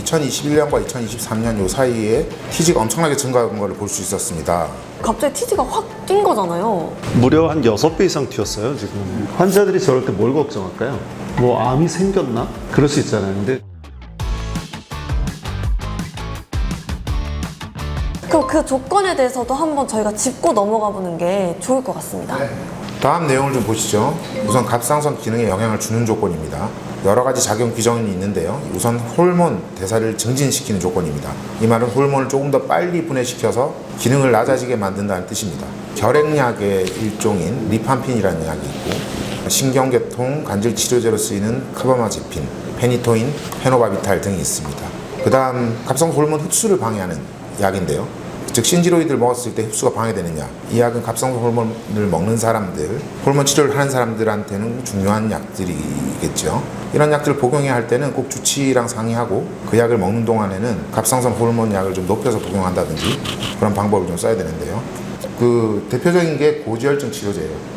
2021년과 2023년 요 사이에 TG가 엄청나게 증가한 것을 볼 수 있었습니다. 갑자기 TG가 확 뛴 거잖아요. 무려 한 6배 이상 튀었어요, 지금. 환자들이 저럴 때 뭘 걱정할까요? 뭐 암이 생겼나? 그럴 수 있잖아요. 근데 그럼 그 조건에 대해서도 한번 저희가 짚고 넘어가 보는 게 좋을 것 같습니다. 다음 내용을 좀 보시죠. 우선 갑상선 기능에 영향을 주는 조건입니다. 여러 가지 작용 규정이 있는데요. 우선 호르몬 대사를 증진시키는 조건입니다. 이 말은 호르몬을 조금 더 빨리 분해시켜서 기능을 낮아지게 만든다는 뜻입니다. 결핵약의 일종인 리팜핀이라는 약이 있고 신경계통 관절 치료제로 쓰이는 카바마제핀, 페니토인, 페노바비탈 등이 있습니다. 그 다음 갑상선 호르몬 흡수를 방해하는 약인데요. 즉 신지로이드를 먹었을 때 흡수가 방해되는 약. 이 약은 갑상선 호르몬을 먹는 사람들, 호르몬 치료를 하는 사람들한테는 중요한 약들이겠죠. 이런 약들을 복용해야 할 때는 꼭 주치의랑 상의하고 그 약을 먹는 동안에는 갑상선 호르몬 약을 좀 높여서 복용한다든지 그런 방법을 좀 써야 되는데요. 그 대표적인 게 고지혈증 치료제예요.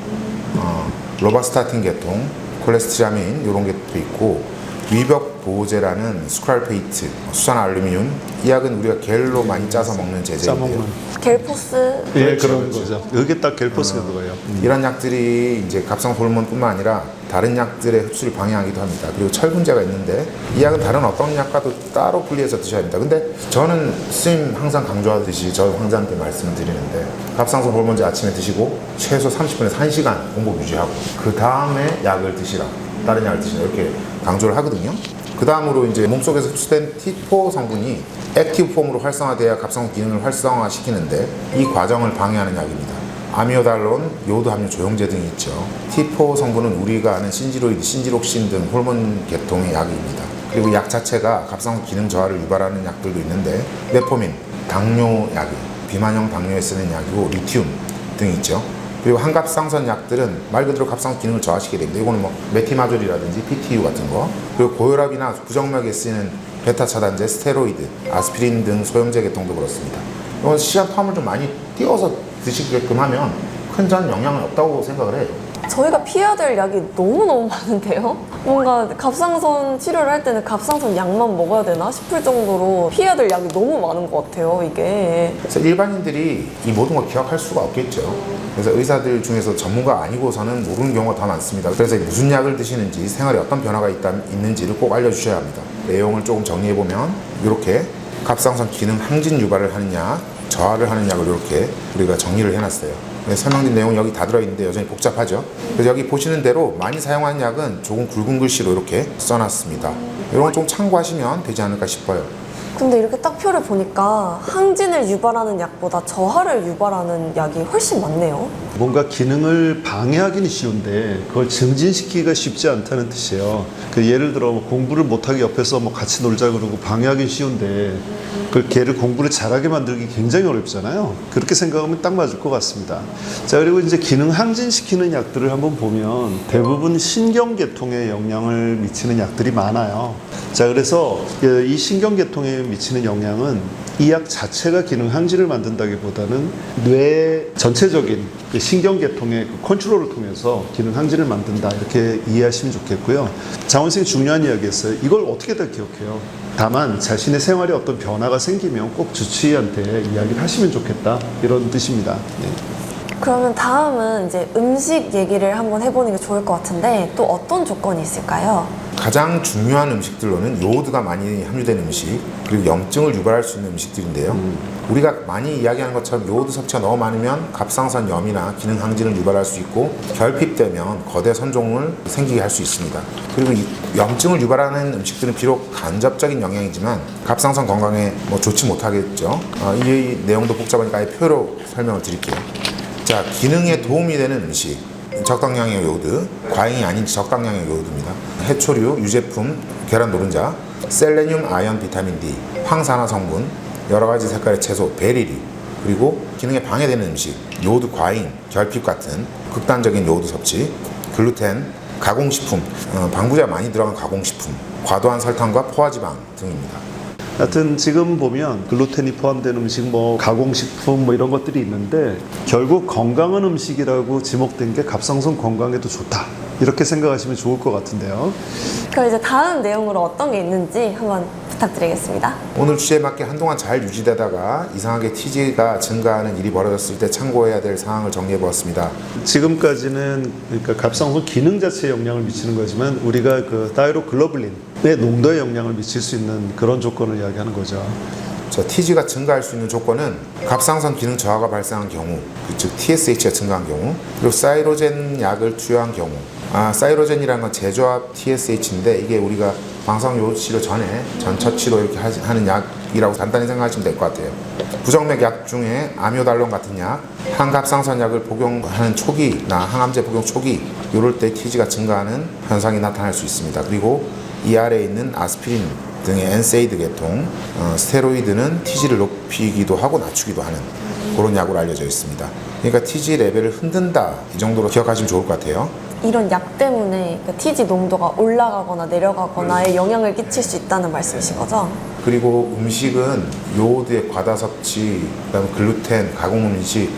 로바스타틴 계통, 콜레스티라민 이런 게 또 있고 위벽 보호제라는 스크랄페이트, 수산 알루미늄. 이 약은 우리가 겔로 많이 짜서 먹는 제제인데요. 겔포스. 예, 그렇죠, 그런 그렇죠. 거죠. 여기에 딱 겔포스가 들어가요. 이런 약들이 이제 갑상 호르몬뿐만 아니라 다른 약들의 흡수를 방해하기도 합니다. 그리고 철분제가 있는데 이 약은 다른 어떤 약과도 따로 분리해서 드셔야 합니다. 근데 저는 스님 항상 강조하듯이 저 환자한테 말씀을 드리는데 갑상선 호르몬제 아침에 드시고 최소 30분에서 1시간 공복 유지하고 그 다음에 약을 드시라. 다른 약을 드시라. 이렇게 강조를 하거든요. 그 다음으로 이제 몸속에서 흡수된 T4 성분이 액티브 폼으로 활성화돼야 갑상선 기능을 활성화시키는데 이 과정을 방해하는 약입니다. 아미오달론, 요오드 함유 조영제 등이 있죠. T4 성분은 우리가 아는 신지로이드, 신지록신 등 호르몬 계통의 약입니다. 그리고 약 자체가 갑상선 기능 저하를 유발하는 약들도 있는데 메포민, 당뇨약이, 비만형 당뇨에 쓰는 약이고 리튬 등이 있죠. 그리고 항갑상선 약들은 말 그대로 갑상선 기능을 저하시키게 됩니다. 이거는 뭐 메티마졸이라든지 PTU 같은 거, 그리고 고혈압이나 부정맥에 쓰이는 베타 차단제, 스테로이드, 아스피린 등 소염제 계통도 그렇습니다. 이건 시간 텀을 좀 많이 띄워서 드시게끔 하면 큰 전 영향은 없다고 생각을 해요. 저희가 피해야 될 약이 너무너무 많은데요? 뭔가 갑상선 치료를 할 때는 갑상선 약만 먹어야 되나 싶을 정도로 피해야 될 약이 너무 많은 것 같아요, 이게. 그래서 일반인들이 이 모든 걸 기억할 수가 없겠죠. 그래서 의사들 중에서 전문가 아니고서는 모르는 경우가 더 많습니다. 그래서 무슨 약을 드시는지, 생활에 어떤 변화가 있는지를 꼭 알려주셔야 합니다. 내용을 조금 정리해보면 이렇게 갑상선 기능 항진 유발을 하는 약, 저하를 하는 약을 이렇게 우리가 정리를 해놨어요. 설명드린 내용이 여기 다 들어있는데 여전히 복잡하죠. 그래서 여기 보시는 대로 많이 사용하는 약은 조금 굵은 글씨로 이렇게 써놨습니다. 이런 거 좀 참고하시면 되지 않을까 싶어요. 근데 이렇게 딱 표를 보니까 항진을 유발하는 약보다 저하를 유발하는 약이 훨씬 많네요. 뭔가 기능을 방해하기는 쉬운데 그걸 증진시키기가 쉽지 않다는 뜻이에요. 그 예를 들어 뭐 공부를 못하게 옆에서 뭐 같이 놀자 그러고 방해하기 쉬운데 그 걔를 공부를 잘하게 만들기 굉장히 어렵잖아요. 그렇게 생각하면 딱 맞을 것 같습니다. 자, 그리고 이제 기능 항진시키는 약들을 한번 보면 대부분 신경계통에 영향을 미치는 약들이 많아요. 자, 그래서 이 신경계통에 미치는 영향은 이 약 자체가 기능 항진을 만든다기보다는 뇌 전체적인 그 신경계통의 그 컨트롤을 통해서 기능 항진을 만든다, 이렇게 이해하시면 좋겠고요. 장원 선생님 중요한 이야기였어요. 이걸 어떻게 다 기억해요? 다만 자신의 생활에 어떤 변화가 생기면 꼭 주치의한테 이야기를 하시면 좋겠다, 이런 뜻입니다. 네. 그러면 다음은 이제 음식 얘기를 한번 해보는 게 좋을 것 같은데 또 어떤 조건이 있을까요? 가장 중요한 음식들로는 요오드가 많이 함유된 음식, 그리고 염증을 유발할 수 있는 음식들인데요. 우리가 많이 이야기하는 것처럼 요오드 섭취가 너무 많으면 갑상선염이나 기능 항진을 유발할 수 있고 결핍되면 거대 선종을 생기게 할 수 있습니다. 그리고 이 염증을 유발하는 음식들은 비록 간접적인 영향이지만 갑상선 건강에 뭐 좋지 못하겠죠. 이 내용도 복잡하니까 아예 표로 설명을 드릴게요. 자, 기능에 도움이 되는 음식, 적당량의 요오드, 과잉이 아닌 적당량의 요오드입니다. 해초류, 유제품, 계란 노른자, 셀레늄, 아연, 비타민 D, 황산화 성분, 여러 가지 색깔의 채소, 베리류, 그리고 기능에 방해되는 음식, 요오드 과잉, 결핍 같은 극단적인 요오드 섭취, 글루텐, 가공식품, 방부제가 많이 들어간 가공식품, 과도한 설탕과 포화지방 등입니다. 하여튼 지금 보면 글루텐이 포함된 음식, 뭐 가공식품 뭐 이런 것들이 있는데 결국 건강한 음식이라고 지목된 게 갑상선 건강에도 좋다, 이렇게 생각하시면 좋을 것 같은데요. 그럼 이제 다음 내용으로 어떤 게 있는지 한번 부탁드리겠습니다. 오늘 주제에 맞게 한동안 잘 유지되다가 이상하게 TG가 증가하는 일이 벌어졌을 때 참고해야 될 사항을 정리해 보았습니다. 지금까지는 그러니까 갑상선 기능 자체에 영향을 미치는 거지만 우리가 그 다이로글로불린의 농도에 영향을 미칠 수 있는 그런 조건을 이야기하는 거죠. 자, TG가 증가할 수 있는 조건은 갑상선 기능 저하가 발생한 경우, 즉 TSH가 증가한 경우, 그리고 사이로젠 약을 투여한 경우. 사이로젠이라는 건 제조합 TSH인데 이게 우리가 방사능 치료 전에 첫 치료 이렇게 하는 약이라고 간단히 생각하시면 될 것 같아요. 부정맥 약 중에 아미오달론 같은 약, 항갑상선 약을 복용하는 초기나 항암제 복용 초기 이럴 때 TG가 증가하는 현상이 나타날 수 있습니다. 그리고 이 아래에 있는 아스피린 등의 엔세이드 계통, 스테로이드는 TG를 높이기도 하고 낮추기도 하는 그런 약으로 알려져 있습니다. 그러니까 TG 레벨을 흔든다 이 정도로 기억하시면 좋을 것 같아요. 이런 약 때문에 그 TG 농도가 올라가거나 내려가거나에 영향을 끼칠 수 있다는 말씀이신 거죠? 그리고 음식은 요오드의 과다 섭취, 그다음에 글루텐, 가공 음식,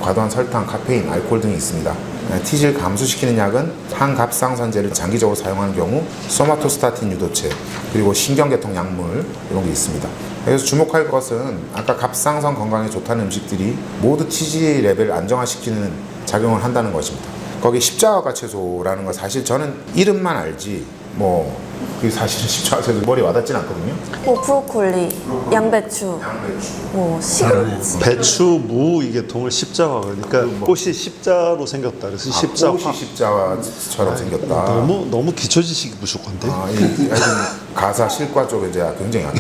과도한 설탕, 카페인, 알코올 등이 있습니다. TG를 감소시키는 약은 항갑상선제를 장기적으로 사용하는 경우 소마토스타틴 유도체, 그리고 신경계통 약물 이런 게 있습니다. 그래서 주목할 것은 아까 갑상선 건강에 좋다는 음식들이 모두 TG 레벨을 안정화시키는 작용을 한다는 것입니다. 거기 십자가 채소라는 거 사실 저는 이름만 알지 그게 사실은 십자가 채소 머리에 와닿진 않거든요. 브로콜리, 양배추, 시금치. 배추, 무 이 계통을 십자화 그러니까 꽃이 십자로 생겼다. 그래서 십자화. 꽃이 십자처럼 생겼다. 너무 기초 지식이 부족한데. 가사 실과 쪽에 이제 굉장히 안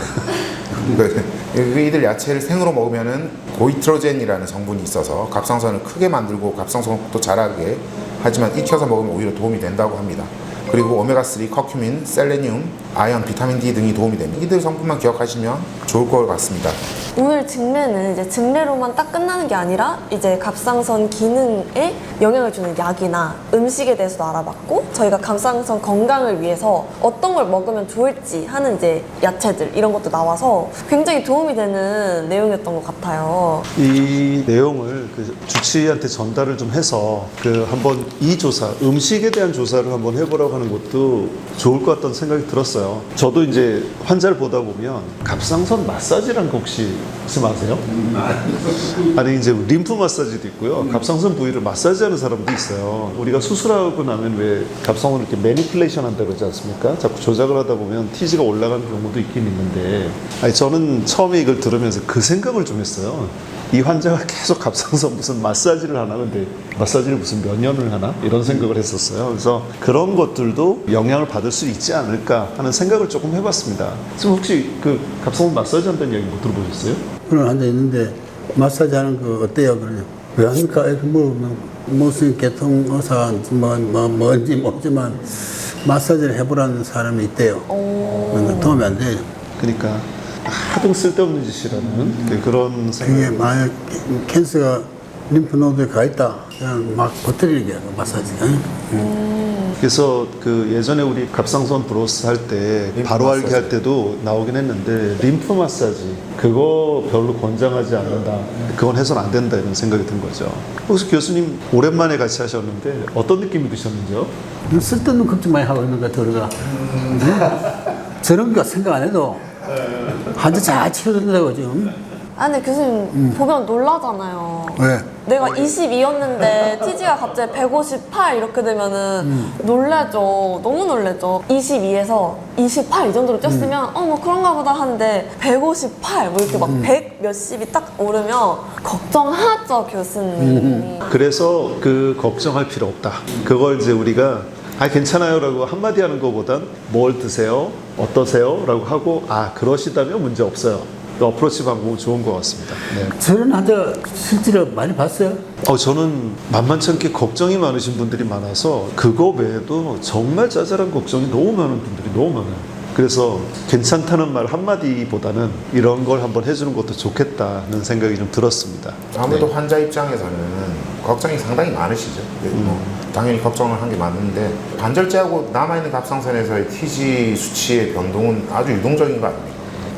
돼. 이들 야채를 생으로 먹으면은 고이트로젠이라는 성분이 있어서 갑상선을 크게 만들고 갑상선도 자라게 하지만 익혀서 먹으면 오히려 도움이 된다고 합니다. 그리고 오메가3, 커큐민, 셀레늄, 아연, 비타민 D 등이 도움이 됩니다. 이들 성분만 기억하시면 좋을 것 같습니다. 오늘 증례는 이제 증례로만 딱 끝나는 게 아니라 이제 갑상선 기능에 영향을 주는 약이나 음식에 대해서도 알아봤고 저희가 갑상선 건강을 위해서 어떤 걸 먹으면 좋을지 하는 이제 야채들 이런 것도 나와서 굉장히 도움이 되는 내용이었던 것 같아요. 이 내용을 그 주치의한테 전달을 좀 해서 한번 이 조사, 음식에 대한 조사를 한번 해보라고 하는 것도 좋을 것 같다는 생각이 들었어요. 저도 이제 환자를 보다 보면 갑상선 마사지라는 거 혹시 말씀하세요? 아니 이제 림프 마사지도 있고요. 갑상선 부위를 마사지하는 사람도 있어요. 우리가 수술하고 나면 왜 갑상선을 이렇게 매니플레이션 한다고 그러지 않습니까? 자꾸 조작을 하다 보면 TG가 올라가는 경우도 있긴 있는데 저는 처음에 이걸 들으면서 그 생각을 좀 했어요. 이 환자가 계속 갑상선 무슨 마사지를 하나 근데 마사지를 무슨 몇 년을 하나 이런 생각을 했었어요. 그래서 그런 것들도 영향을 받을 수 있지 않을까 하는 생각을 조금 해봤습니다. 지금 혹시 그 갑상선 마사지 한다는 이야기 못 들어보셨어요? 그런 환자 있는데 마사지 하는 거 어때요? 그러냐? 왜 합니까? 이렇게 물으면 무슨 계통의사 뭔지 모르지만 마사지를 해보라는 사람이 있대요. 그러니까 도움이 안 돼요. 그러니까 하등 쓸데없는 짓이라는 그런 생각. 이게 만약 캔서가 림프노드에 가 있다. 그냥 막 버티는 게 마사지. 그래서 그 예전에 우리 갑상선 브로스 할 때 바로 알기 할 때도 나오긴 했는데 림프 마사지 그거 별로 권장하지 않는다. 그건 해서는 안 된다 이런 생각이 든 거죠. 혹시 교수님 오랜만에 같이 하셨는데 어떤 느낌이 드셨는지요? 쓸데없는 걱정 많이 하고 있는 것 같아 우리가. 저런 거 생각 안 해도 환자 잘 치료된다고 지금. 근데 교수님 보면 놀라잖아요. 왜? 내가 22였는데 TG가 갑자기 158 이렇게 되면은 놀라죠. 너무 놀라죠. 22에서 28 이 정도로 뛰었으면 뭐 그런가 보다 하는데 158 뭐 이렇게 막 100 몇십이 딱 오르면 걱정하죠 교수님. 그래서 그 걱정할 필요 없다. 그걸 이제 우리가 괜찮아요 라고 한마디 하는 것보단 뭘 드세요? 어떠세요? 라고 하고 그러시다면 문제 없어요. 그 어프로치 방법은 좋은 것 같습니다. 네. 저런 환자 실제로 많이 봤어요? 저는 만만치 않게 걱정이 많으신 분들이 많아서 그거 외에도 정말 짜잘한 걱정이 너무 많은 분들이 너무 많아요. 그래서 괜찮다는 말 한마디보다는 이런 걸 한번 해주는 것도 좋겠다는 생각이 좀 들었습니다. 아무래도 환자 입장에서는 걱정이 상당히 많으시죠. 당연히 걱정을 한 게 맞는데 반절제하고 남아있는 갑상선에서의 TG 수치의 변동은 아주 유동적인 거 아닙니까?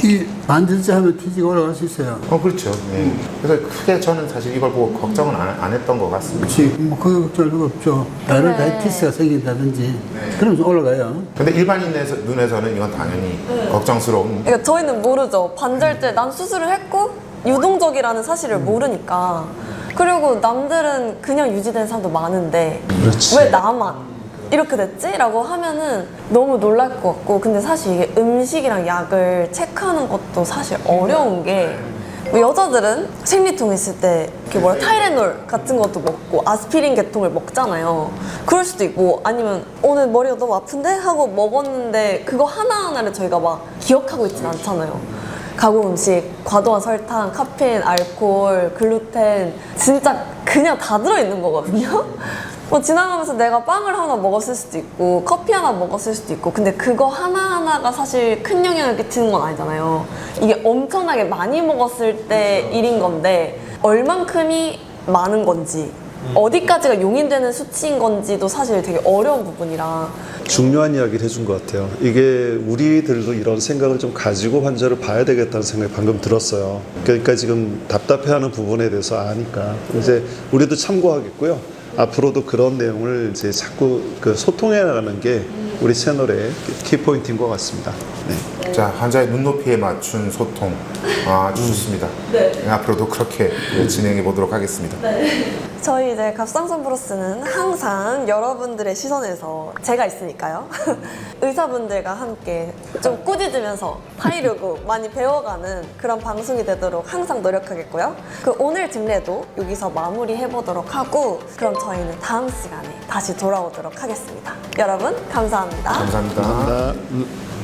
이 반절제 하면 TG가 올라갈 수 있어요. 그렇죠. 예. 그래서 크게 저는 사실 이걸 보고 걱정은 안 했던 것 같습니다. 그렇지. 뭐 그거 걱정할 필요 없죠. 다른 다이티스가 생긴다든지 그러면 좀 올라가요. 근데 일반인 눈에서는 이건 당연히 걱정스러운. 그러니까 저희는 모르죠. 반절제 난 수술을 했고 유동적이라는 사실을 모르니까. 그리고 남들은 그냥 유지된 사람도 많은데 그렇지. 왜 나만 이렇게 됐지? 라고 하면은 너무 놀랄 것 같고, 근데 사실 이게 음식이랑 약을 체크하는 것도 사실 어려운 게, 뭐 여자들은 생리통 있을 때 이렇게 뭐라 타이레놀 같은 것도 먹고 아스피린 계통을 먹잖아요. 그럴 수도 있고, 아니면 오늘 머리가 너무 아픈데 하고 먹었는데 그거 하나하나를 저희가 막 기억하고 있진 않잖아요. 가공 음식, 과도한 설탕, 카페인, 알코올, 글루텐 진짜 그냥 다 들어있는 거거든요. 뭐 지나가면서 내가 빵을 하나 먹었을 수도 있고 커피 하나 먹었을 수도 있고, 근데 그거 하나하나가 사실 큰 영향을 끼치는 건 아니잖아요. 이게 엄청나게 많이 먹었을 때 일인 건데 얼만큼이 많은 건지 어디까지가 용인되는 수치인 건지도 사실 되게 어려운 부분이라. 중요한 이야기를 해준 것 같아요. 이게 우리들도 이런 생각을 좀 가지고 환자를 봐야 되겠다는 생각이 방금 들었어요. 그러니까 지금 답답해하는 부분에 대해서 아니까 이제 우리도 참고하겠고요. 앞으로도 그런 내용을 이제 자꾸 소통해 나가는 게 우리 채널의 키포인트인 것 같습니다. 네. 자, 환자의 눈높이에 맞춘 소통 아주 좋습니다. 앞으로도 그렇게 진행해 보도록 하겠습니다. 저희 이제 갑상선 브로스는 항상 여러분들의 시선에서 제가 있으니까요. 의사분들과 함께 좀 꾸짖으면서 타이르고 많이 배워가는 그런 방송이 되도록 항상 노력하겠고요. 오늘 뒷례도 여기서 마무리해보도록 하고, 그럼 저희는 다음 시간에 다시 돌아오도록 하겠습니다. 여러분 감사합니다. 감사합니다. 감사합니다.